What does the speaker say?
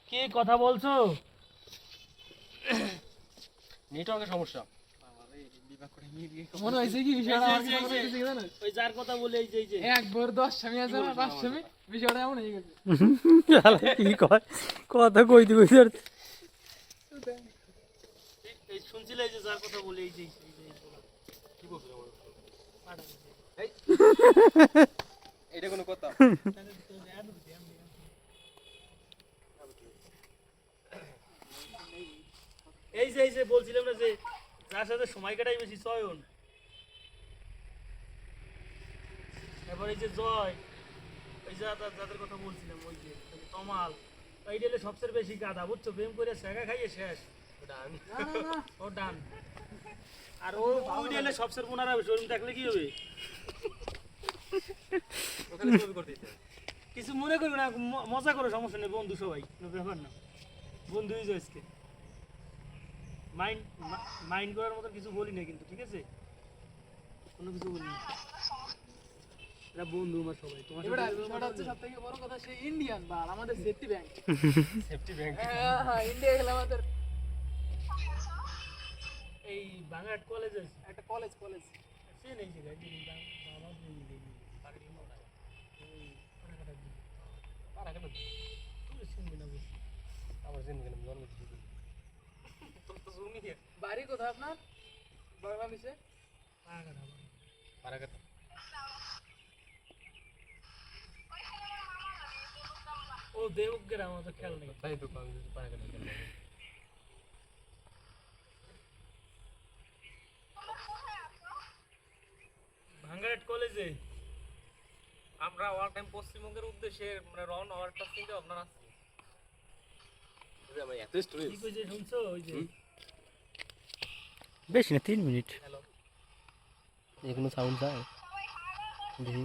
কি কথা বলছো? নেটওয়ার্কের সমস্যা। মনে হয়েছে কি বিষয়টা আমার কাছে মনে হয়েছে কি জানো? ওই যার কথা বলে এই যে এক ভোর 10 স্বামী আছে না 5 স্বামী বিষয়টা এমন হয়ে গেছে। কি কয় কথা কইতে কইতে আর এই শুনছিলে এই যে যার কথা বলে এই যে কি বলছো এটা কোনো কথা? এই যে বলছিলাম না যে যার সাথে সময় কাটাই বেশি চয়ন, এবার এই যে জয়, ওই যে যাদের কথা বলছিলাম ওই যে তমাল, এই ডেলে সবচেয়ে বেশি গাধা বুঝছো, প্রেম করে শেখা খাইয়ে শেষ। ও ডান। আর ও ওই ডেলে সবচেয়ে পুনরা হবে, শোরুম দেখলে কি হবে? কিছু মনে করবে না, মজা করো, সমস্যা নেই, বন্ধু সবাই, কোনো ব্যাপার না, বন্ধুই যে আজকে মাইন্ড মাইন্ড করার মতো কিছু বলি না কিন্তু, ঠিক আছে? কোনো কিছু বলি না, এটা বন্ধু আমার সবাই। তোমার এবারে বিষয়টা হচ্ছে সবথেকে বড় কথা, সেই ইন্ডিয়ান বা আমাদের সেফটি ব্যাংক। Safety bank. হ্যাঁ, ইন্ডিয়া গেলে আমাদের এই বাংলাট কলেজে একটা কলেজ সে নেই যে গাড়ি বাবা নেই পাগড়ি মোড়া ওই পারাকাটা তুই শুনবি না বস আমার জন্য কেন জন্ম দিছি তোর তো জমি হে বাড়ি কোথায় আপনার? বাংলাদেশে? পারাকাটা পারাকাটা। ও দেবগ্রাম, আমার তো খেয়াল নেই। তাই তো আমি পারাকাটা কেন ভাঙ্গারাট কলেজে আমরা ওয়ান টাইম পশ্চিমবঙ্গের উদ্দেশ্যে মানে রওনা হওয়ার একটা চিন্তা ভাবনা আছে। বুঝে আমি এত স্টোরি কি কইছে শুনছো? ওই যে বেশি না 3 মিনিট হ্যালো এখনো সাউন্ড যায় দেখি